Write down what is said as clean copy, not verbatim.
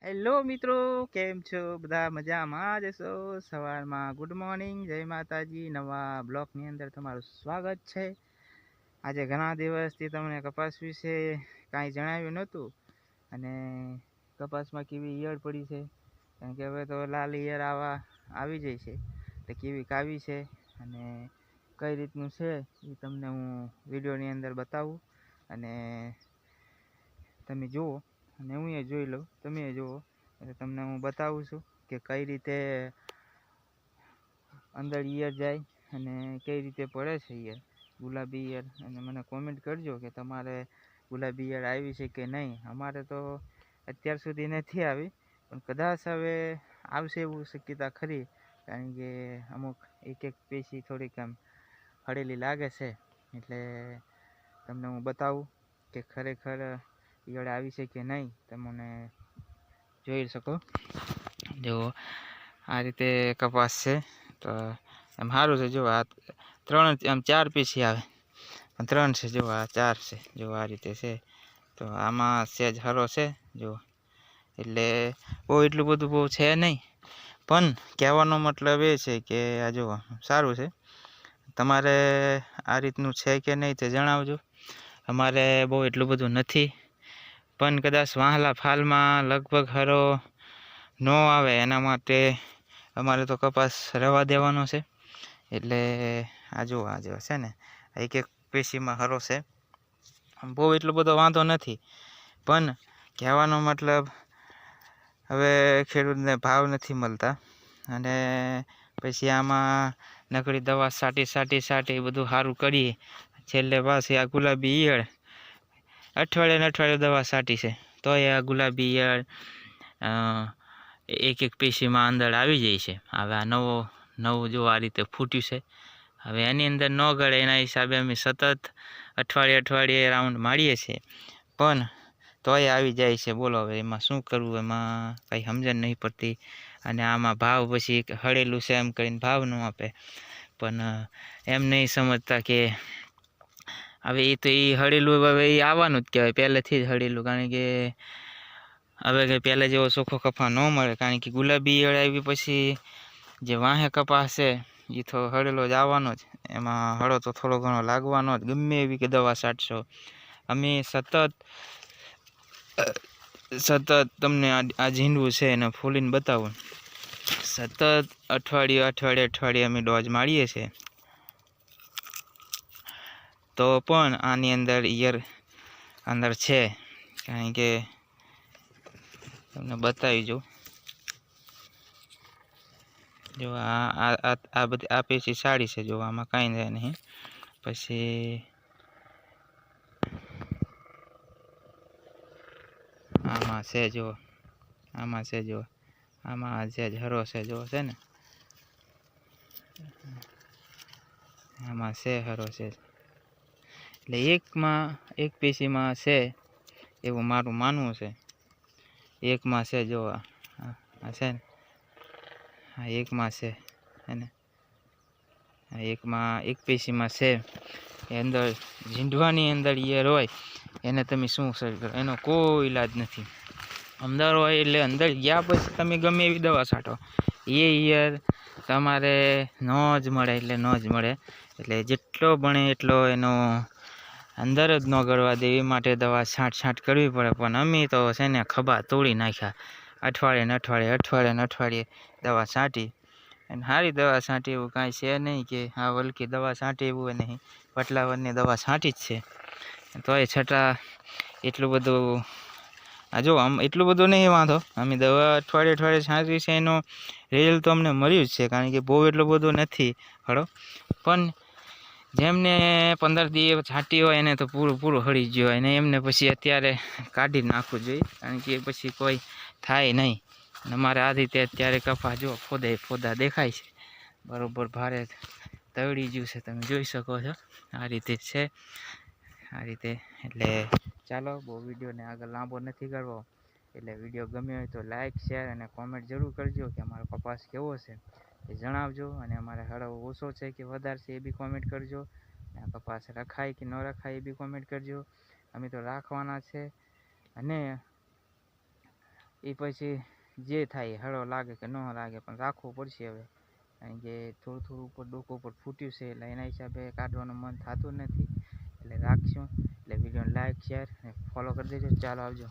Hello મિત્રો, કેમ છો? બધા મજામાં જ હશો? સવારમાં ગુડ મોર્નિંગ, જય માતાજી. નવા બ્લોગની અંદર તમારું સ્વાગત છે. આજે ઘણા દિવસથી તમને કપાસ વિશે કાંઈ જણાવ્યું નહોતું, અને કપાસમાં કેવી ઈયળ પડી છે, કારણ કે હવે તો લાલ ઈયળ આવી જાય છે. તો કેવી કાવી છે અને કઈ રીતનું છે એ તમને હું વિડીયોની અંદર બતાવું, અને તમે જુઓ અને હું એ જોઈ લઉં, તમે એ જુઓ, એટલે તમને હું બતાવું છું કે કઈ રીતે અંદર ઈયળ જાય અને કઈ રીતે પડે છે ઈયળ, ગુલાબી ઈયળ. અને મને કોમેન્ટ કરજો કે તમારે ગુલાબી ઈયળ આવી છે કે નહીં. અમારે તો અત્યાર સુધી નથી આવી, પણ કદાચ હવે આવશે એવું શક્યતા ખરી, કારણ કે અમુક એક પેશી થોડીક આમ હળેલી લાગે છે. એટલે તમને હું બતાવું કે ખરેખર ઈયળ આવી છે કે નહીં. તમને જોઈ શકો, જો આ રીતે કપાસ છે. તો એમ સારું છે. જો આ 3 આમ 4 પીસી આવે, 3 છે. જો આ 4 છે. જો આ રીતે છે. તો આમાં સેજ હરો છે. જો એટલે બહુ એટલું બધું બહુ છે નહીં, પણ કહેવાનો મતલબ એ છે કે આ જો સારું છે. તમારે આ રીતનું છે કે નહીં તે જણાવજો. અમારે બહુ એટલું બધું નથી, પણ કદાચ વાહલા ફાલમાં લગભગ હરો ન આવે એના માટે અમારે તો કપાસ રવા દેવાનો છે. એટલે આ જો છે ને, એક પેશીમાં હરો છે. બહુ એટલો બધો વાંધો નથી, પણ કહેવાનો મતલબ હવે ખેડૂતને ભાવ નથી મળતા, અને પછી આમાં નકળી દવા સાટી બધું સારું કરીએ, છેલ્લે પાછી આ ગુલાબી ઈયળ અઠવાડિયે દવા છાંટી છે, તોય આ ગુલાબી ઈયળ એક પેશીમાં અંદર આવી જાય છે. હવે આ નવું જો આ રીતે ફૂટ્યું છે. હવે એની અંદર ન ગળે એના હિસાબે અમે સતત અઠવાડિયે રાઉન્ડ મારીએ છીએ, પણ તોય આવી જાય છે. બોલો હવે એમાં શું કરવું, એમાં કંઈ સમજણ નહીં પડતી. અને આમાં ભાવ પછી હળેલું છે એમ કરીને ભાવ ન આપે, પણ એમ નહીં સમજતા કે હવે એ તો એ હળેલું હવે એ આવવાનું જ કહેવાય, પહેલેથી જ હળેલું. કારણ કે હવે કંઈ પહેલાં જેવો ચોખ્ખો કપા ન મળે, કારણ કે ગુલાબી ઈયળ આવી પછી જે વાહે કપાસ છે એ તો હળેલો જ આવવાનો જ. એમાં હળો તો થોડો ઘણો લાગવાનો જ, ગમે એવી કે દવા છાંટશો. અમે સતત તમને આ ઝીંડવું છે એને ફૂલીને બતાવું. સતત અઠવાડિયે અમે ડોઝ મારીએ છીએ, તો પણ આની અંદર ઈયળ અંદર છે. કારણ કે તમને બતાવી જો આ પેશી સાડી છે. જો આમાં કાંઈ રહે નહીં. પછી આમાં છે, આમાં છે જ હરો છે. જો છે ને, આમાં છે હરો છે. એટલે એક પેશીમાં છે એવું મારું માનવું છે. એકમાં છે, જો આ છે ને, આ એકમાં છે એને, એક પેશીમાં છે. એ અંદર ઝીંડવાની અંદર ઈયળ હોય એને તમે શું સર્ચ કરો, એનો કોઈ ઈલાજ નથી. અંદર હોય એટલે અંદર ગયા પછી તમે ગમે એવી દવા છાંટો, એ ઈયળ તમારે ન જ મળે. એટલે જેટલો બને એટલો એનો અંદર જ ન ગળવા દે એ માટે દવા છાંટ કરવી પડે. પણ અમે તો છે ને ખભા તોડી નાખ્યા. અઠવાડિયે દવા છાંટી, અને સારી દવા છાંટી. એવું કાંઈ છે નહીં કે આ વલકી દવા છાંટી એવું નહીં. પટલાવરની દવા છાંટી જ છે. તોય છતાં એટલું બધું એટલું બધું નહીં વાંધો. અમે દવા અઠવાડિયે છાંટી છે, એનો રિઝલ્ટ તો અમને મળ્યું જ છે. કારણ કે બહુ એટલું બધું નથી હળો, પણ જેમને 15 દિવસ છાંટી હોય એને તો પૂરું હળી ગયું હોય, અને એમને પછી અત્યારે કાઢી નાખવું જોઈએ, કારણ કે પછી કોઈ થાય નહીં. અમારે આ રીતે અત્યારે કપા જો ફોદા દેખાય છે, બરોબર ભારે તળી ગયું છે. તમે જોઈ શકો છો આ રીતે છે, આ રીતે. એટલે ચાલો, બહુ વિડીયોને આગળ લાંબો નથી કરવો. એટલે વિડીયો ગમ્યો હોય તો લાઇક, શેર અને કોમેન્ટ જરૂર કરજો કે અમારો કપાસ કેવો છે એ જણાવજો. અને અમારે હળો ઓછો છે કે વધારે છે એ બી કોમેન્ટ કરજો. આ કપાસ રખાય કે ન રખાય એ બી કોમેન્ટ કરજો. અમે તો રાખવાના છે. અને એ પછી જે થાય હળો લાગે કે ન લાગે પણ રાખવું પડશે હવે, કારણ કે થોડું થોડું ઉપર ડોકો ઉપર ફૂટ્યું છે એટલે એના હિસાબે કાઢવાનું મન થતું નથી, એટલે રાખશું. એટલે વિડીયોને લાઈક શેર અને ફોલો કરી દેજો. ચાલો આવજો.